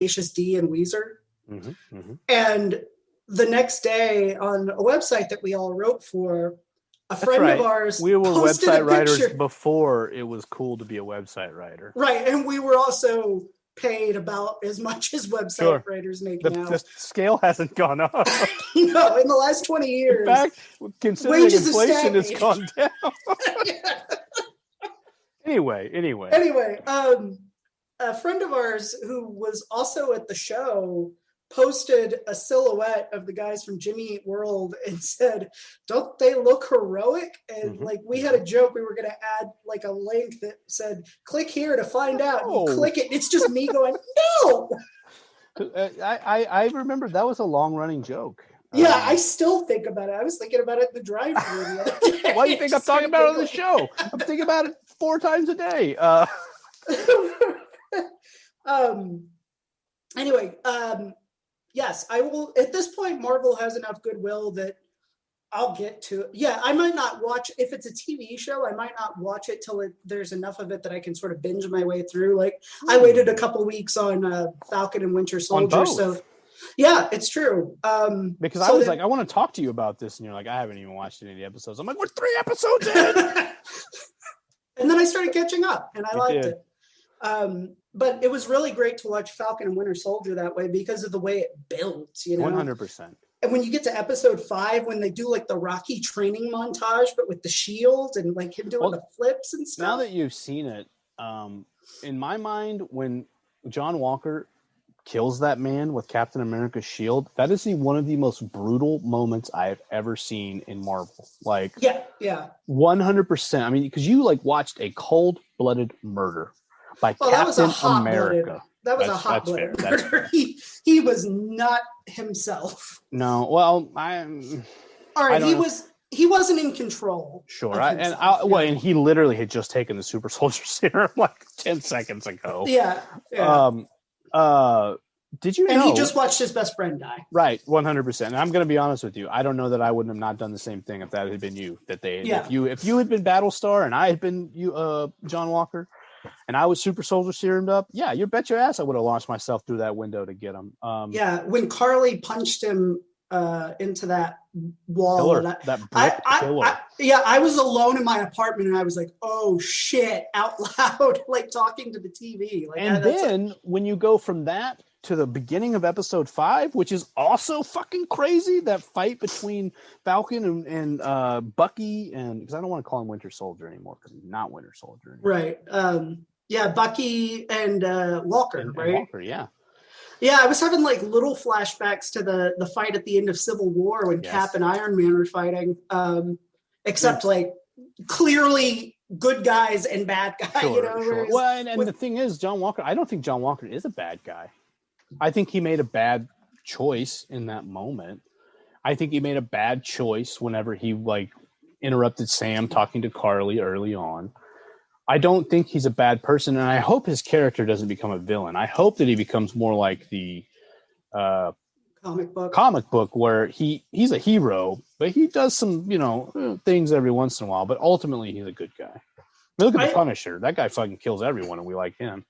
Tenacious D and Weezer. Mm-hmm, mm-hmm. And the next day on a website that we all wrote for, a friend of ours we were posted website a writers picture. Before it was cool to be a website writer. Right, and we were also paid about as much as website writers make now. The scale hasn't gone up. No, in the last 20 years. In fact, considering inflation has gone down. Yeah. Anyway, a friend of ours who was also at the show posted a silhouette of the guys from Jimmy Eat World and said, "Don't they look heroic?" And mm-hmm. like we had a joke, we were going to add like a link that said, "Click here to find out." And you click it, and it's just me going, "No." I remember that was a long running joke. Yeah, I still think about it. I was thinking about it in the drive-thru the other day. Why do you think I'm talking about it on the show? I'm thinking about it 4 times a day. Anyway, yes, I will. At this point, Marvel has enough goodwill that I'll get to it. Yeah, I might not watch, if it's a TV show, I might not watch it till there's enough of it that I can sort of binge my way through. Like, I waited a couple weeks on Falcon and Winter Soldier. So, yeah, it's true. Because I was like, I want to talk to you about this. And you're like, I haven't even watched any of the episodes. I'm like, we're 3 episodes in. And then I started catching up, and I liked it. But it was really great to watch Falcon and Winter Soldier that way because of the way it builds, you know? 100%. And when you get to episode 5, when they do like the Rocky training montage, but with the shield and like him doing the flips and stuff. Now that you've seen it, in my mind, when John Walker kills that man with Captain America's shield, that is one of the most brutal moments I have ever seen in Marvel. Like, yeah, 100%. I mean, because you like watched a cold-blooded murder by Captain America. That was a hot-blooded murder. He was not himself. No, well, all right, he wasn't in control. Sure, and he literally had just taken the super soldier serum like 10 seconds ago. Yeah. Did you know? And he just watched his best friend die. Right, 100%. And I'm going to be honest with you. I don't know that I wouldn't have not done the same thing if that had been you. If you had been Battlestar and I had been John Walker, and I was super soldier serumed up, yeah, you bet your ass I would have launched myself through that window to get him. When Carly punched him into that wall, pillar, that brick pillar. I was alone in my apartment and I was like, "Oh shit!" out loud, like talking to the TV. Like, and then when you go from that to the beginning of episode 5, which is also fucking crazy, that fight between Falcon and Bucky, and because I don't want to call him Winter Soldier anymore because he's not Winter Soldier anymore. Right. Bucky and Walker, right? And Walker, yeah. Yeah, I was having like little flashbacks to the fight at the end of Civil War when Cap and Iron Man were fighting, except like clearly good guys and bad guys. Sure, you know? Sure. Well, and the thing is, John Walker, I don't think John Walker is a bad guy. I think he made a bad choice in that moment. I think he made a bad choice whenever he like interrupted Sam talking to Carly early on. I don't think he's a bad person, and I hope his character doesn't become a villain. I hope that he becomes more like the comic book where he's a hero, but he does some, things every once in a while, but ultimately he's a good guy. I mean, look at the Punisher. That guy fucking kills everyone, and we like him.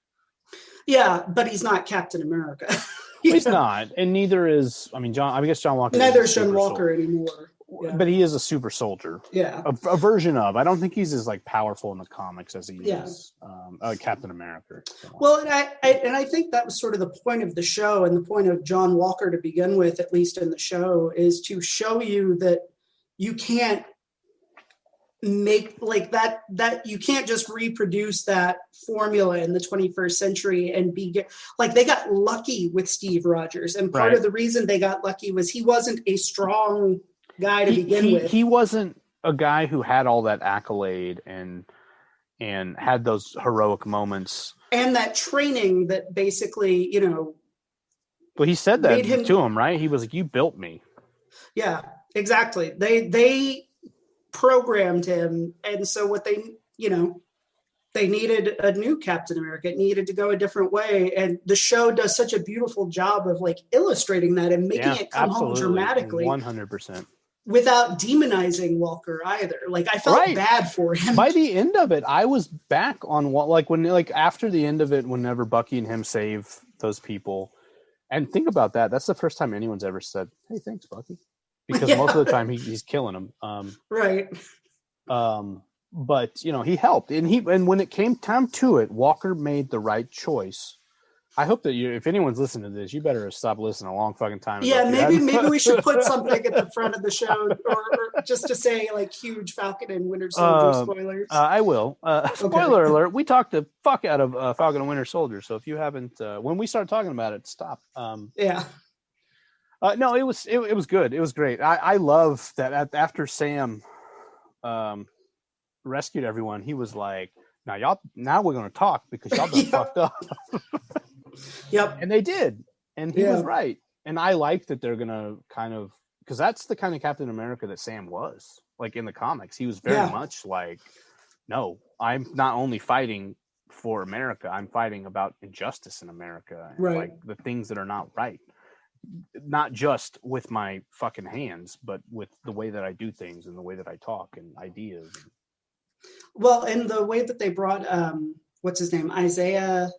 Yeah, but he's not Captain America. He's not, and neither is. I guess John Walker. Neither is John Walker anymore. Yeah. But he is a super soldier. Yeah, a version of. I don't think he's as like powerful in the comics as he is Captain America. Well, and I think that was sort of the point of the show, and the point of John Walker to begin with, at least in the show, is to show you that you can't make like that you can't just reproduce that formula in the 21st century and be like, they got lucky with Steve Rogers, and part of the reason they got lucky was he wasn't a strong guy to begin with. He wasn't a guy who had all that accolade and had those heroic moments and that training that basically, well, he said that to him, right? He was like, "You built me." Yeah, exactly. They programmed him, and so what they needed a new Captain America. It needed to go a different way, and the show does such a beautiful job of like illustrating that and making it come home dramatically, 100%, without demonizing Walker either. Like, I felt bad for him. By the end of it, I was back on what, like when, like after the end of it, whenever Bucky and him save those people, And think about that. That's the first time anyone's ever said, "Hey, thanks, Bucky," because most of the time he's killing him. Right. But he helped, and when it came time to it, Walker made the right choice. I hope that if anyone's listening to this, you better stop listening a long fucking time ago. Yeah, maybe we should put something at the front of the show, or just to say like huge Falcon and Winter Soldier spoilers. I will. Spoiler alert: we talked the fuck out of Falcon and Winter Soldier. So if you haven't, when we start talking about it, stop. Yeah. No, it was good. It was great. I love that after Sam rescued everyone, he was like, now we're going to talk because y'all done fucked up. Yep. And they did. And he was right. And I like that they're going to kind of, because that's the kind of Captain America that Sam was. Like in the comics, he was very much like, no, I'm not only fighting for America, I'm fighting about injustice in America. And like the things that are not right. Not just with my fucking hands, but with the way that I do things and the way that I talk and ideas. Well, and the way that they brought, what's his name? Isaiah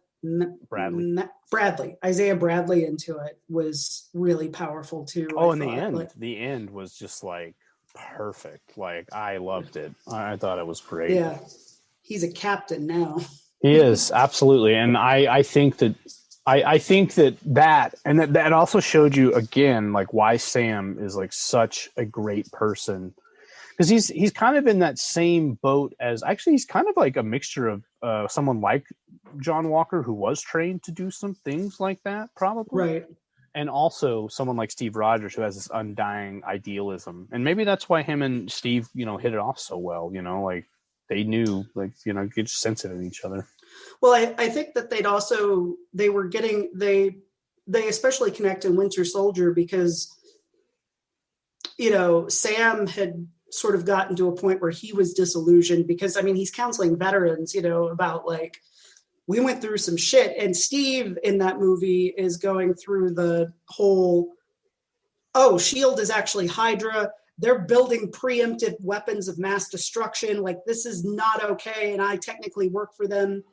Bradley into it was really powerful too. The end was just like perfect. Like I loved it. I thought it was great. Yeah. He's a captain now. He is, absolutely. And I think that that also showed you again, like why Sam is like such a great person. Because he's kind of in that same boat as, actually, he's kind of like a mixture of someone like John Walker, who was trained to do some things like that, probably. Right. And also someone like Steve Rogers, who has this undying idealism. And maybe that's why him and Steve, hit it off so well, like they knew, like, good sense of each other. Well, I think that they especially connect in Winter Soldier because, Sam had sort of gotten to a point where he was disillusioned because, he's counseling veterans, about like, we went through some shit. And Steve in that movie is going through the whole, S.H.I.E.L.D. is actually Hydra. They're building preemptive weapons of mass destruction. Like, this is not okay. And I technically work for them,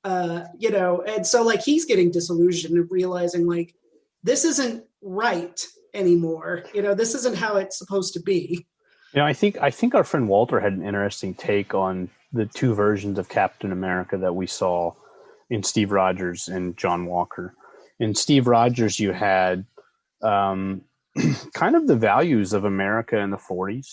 and so like he's getting disillusioned and realizing like, this isn't right anymore. This isn't how it's supposed to be. I think our friend Walter had an interesting take on the two versions of Captain America that we saw in Steve Rogers and John Walker. In Steve Rogers, you had kind of the values of America in the 40s.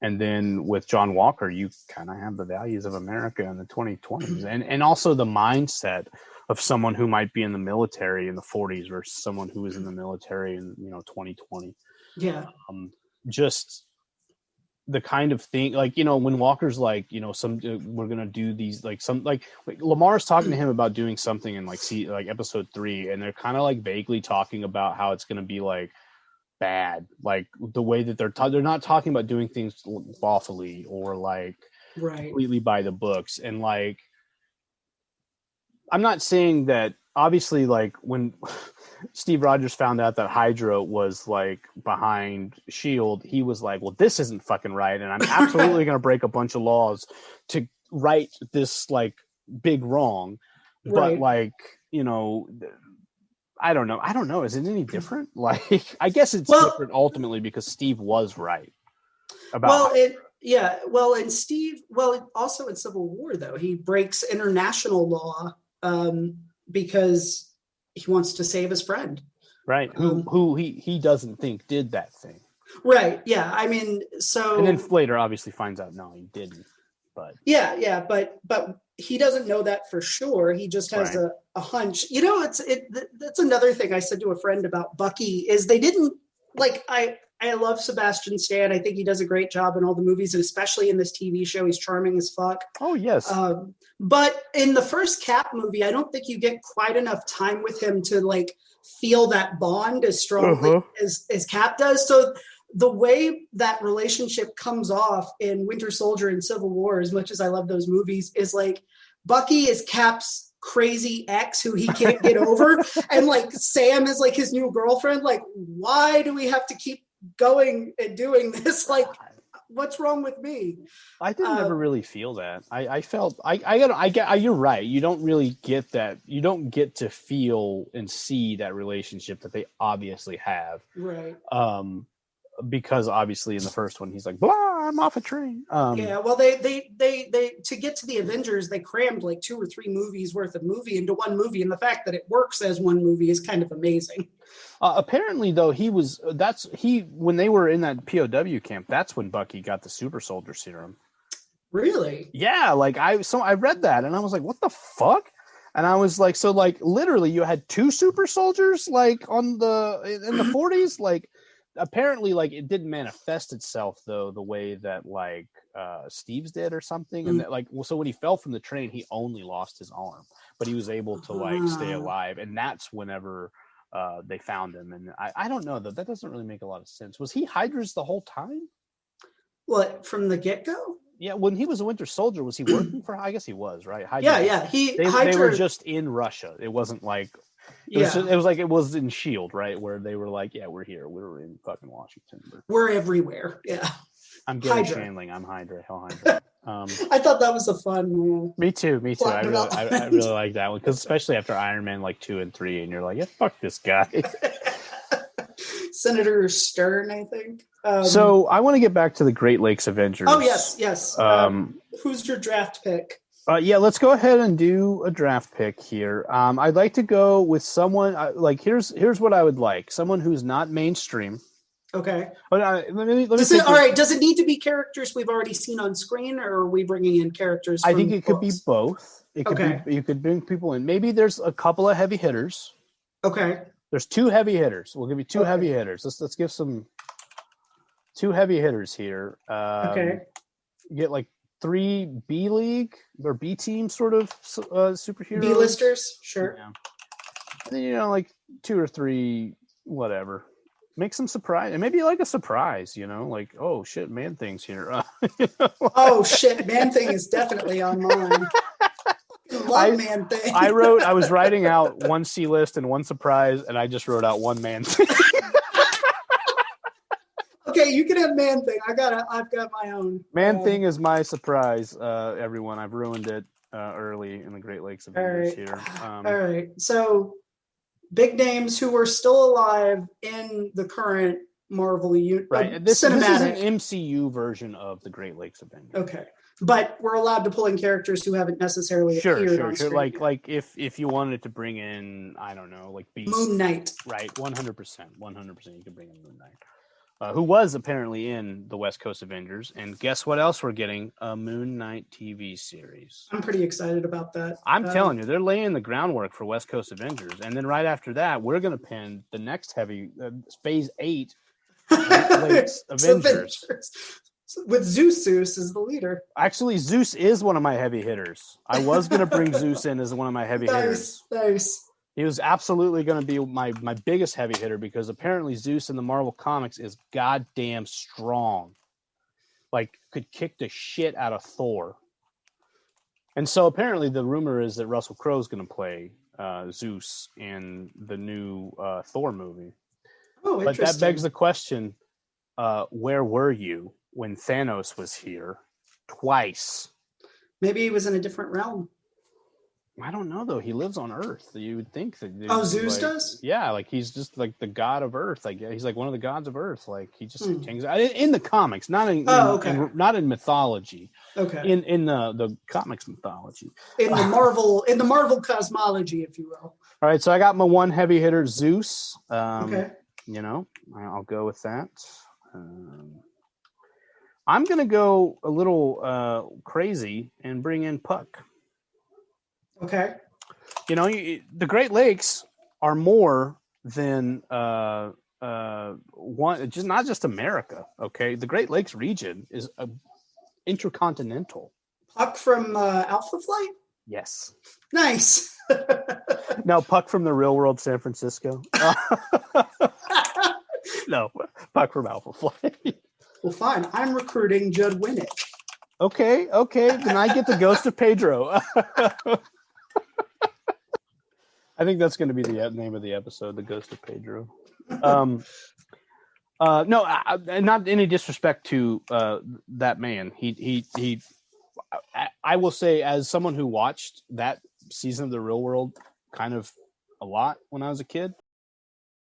And then with John Walker, you kind of have the values of America in the 2020s and also the mindset of someone who might be in the military in the 40s versus someone who was in the military in, 2020. Yeah. Just the kind of thing, like, when Walker's like, we're going to do these, like Lamar's talking to him about doing something in like episode 3. And they're kind of like vaguely talking about how it's going to be like bad, like the way that they're not talking about doing things lawfully or like completely by the books. And like, I'm not saying that, obviously, like when Steve Rogers found out that Hydra was like behind S.H.I.E.L.D., he was like, well, this isn't fucking right, and I'm absolutely going to break a bunch of laws to right this like big wrong. But like, I don't know. Is it any different? Like, I guess it's different ultimately because Steve was right about. And Steve, also in Civil War though, he breaks international law because he wants to save his friend, right? Who he doesn't think did that thing, right? Yeah, so and then later obviously finds out no, he didn't. But but he doesn't know that for sure. He just has a hunch. That's another thing I said to a friend about Bucky is they didn't like. I love Sebastian Stan. I think he does a great job in all the movies, and especially in this TV show, he's charming as fuck. Oh yes. But in the first Cap movie, I don't think you get quite enough time with him to like feel that bond as strongly as Cap does. So the way that relationship comes off in Winter Soldier and Civil War, as much as I love those movies, is like Bucky is Cap's crazy ex who he can't get over. And like Sam is like his new girlfriend. Like, why do we have to keep going and doing this? Like, What's wrong with me? I didn't ever really feel that. I felt you're right. You don't really get that. You don't get to feel and see that relationship that they obviously have. Right. Because obviously in the first one he's like, blah, I'm off a train. Yeah, well, they to get to the Avengers, they crammed like 2 or 3 movies worth of movie into one movie, and the fact that it works as one movie is kind of amazing. Apparently, though, when they were in that POW camp, that's when Bucky got the super soldier serum. Really? Yeah, like I read that and I was like, what the fuck? And I was like, so like literally you had 2 super soldiers like in the 40s, like. Apparently, like it didn't manifest itself though the way that like Steve's did or something, and that, like so when he fell from the train, he only lost his arm, but he was able to like stay alive, and that's whenever they found him. And I don't know though, that doesn't really make a lot of sense. Was he Hydra's the whole time? What, from the get-go? Yeah, when he was a Winter Soldier, was he working for? I guess he was, right? Hydra, yeah. They were just in Russia. It wasn't like. It was like it was in S.H.I.E.L.D., right? Where they were like, yeah, we're here. We're in fucking Washington. We're everywhere. Yeah. I'm Gary Shandling. I'm Hydra. Hell Hydra. I thought that was a fun. Me too. I really like that one because especially after Iron Man like 2 and 3, and you're like, yeah, fuck this guy. Senator Stern, I think. So I want to get back to the Great Lakes Avengers. Oh yes. Who's your draft pick? Yeah, let's go ahead and do a draft pick here. I'd like to go with someone like here's what I would like: someone who's not mainstream. Okay. But does it need to be characters we've already seen on screen, or are we bringing in characters? I think it could be both. It could be you could bring people in. Maybe there's a couple of heavy hitters. Okay. There's 2 heavy hitters. We'll give you 2 heavy hitters. Let's give some 2 heavy hitters here. You get like 3 B League or B team sort of superheroes. B-listers, sure. Yeah. And then, like 2 or 3, whatever. Make some surprise, and maybe like a surprise, like, oh shit, Man-Thing's here. Oh shit, Man-Thing is definitely on mine. Love Man-Thing. I was writing out 1 C list and 1 surprise, and I just wrote out 1 Man-Thing. Okay, you can have Man-Thing. I've got my own. Man-Thing is my surprise, everyone. I've ruined it early in the Great Lakes Avengers here. All right. So, big names who are still alive in the current Marvel right. This is an MCU version of the Great Lakes Avengers. Okay. But we're allowed to pull in characters who haven't necessarily appeared on screen. Like if you wanted to bring in, I don't know, like Beast. Moon Knight. Right, 100%. You could bring in Moon Knight. Who was apparently in the West Coast Avengers. And guess what else we're getting? A Moon Knight TV series. I'm pretty excited about that. I'm telling you, they're laying the groundwork for West Coast Avengers. And then right after that, we're going to pin the next heavy, Phase 8 Great Lakes Avengers. With Zeus as the leader. Actually, Zeus is one of my heavy hitters. I was going to bring Zeus in as one of my heavy hitters. Nice. He was absolutely going to be my biggest heavy hitter because apparently Zeus in the Marvel Comics is goddamn strong. Like, could kick the shit out of Thor. And so apparently the rumor is that Russell Crowe's going to play Zeus in the new Thor movie. Oh, but that begs the question, where were you when Thanos was here twice? Maybe he was in a different realm. I don't know, though. He lives on Earth. You would think that. Zeus does? Yeah, like he's just like the god of Earth. Like he's like one of the gods of Earth. Like he just hangs out in the comics, not in not in mythology. Okay. In the comics mythology. In the Marvel cosmology, if you will. All right, so I got my 1 heavy hitter, Zeus. Okay. I'll go with that. I'm gonna go a little crazy and bring in Puck. Okay. The Great Lakes are more than one, just not just America. Okay, the Great Lakes region is intercontinental. Puck from Alpha Flight? Yes. Nice. No, Puck from the real world, San Francisco. No, Puck from Alpha Flight. Well, fine. I'm recruiting Judd Winnick. Okay. Then I get the Ghost of Pedro. I think that's going to be the name of the episode, The Ghost of Pedro. No, not any disrespect to that man. I will say, as someone who watched that season of The Real World kind of a lot when I was a kid,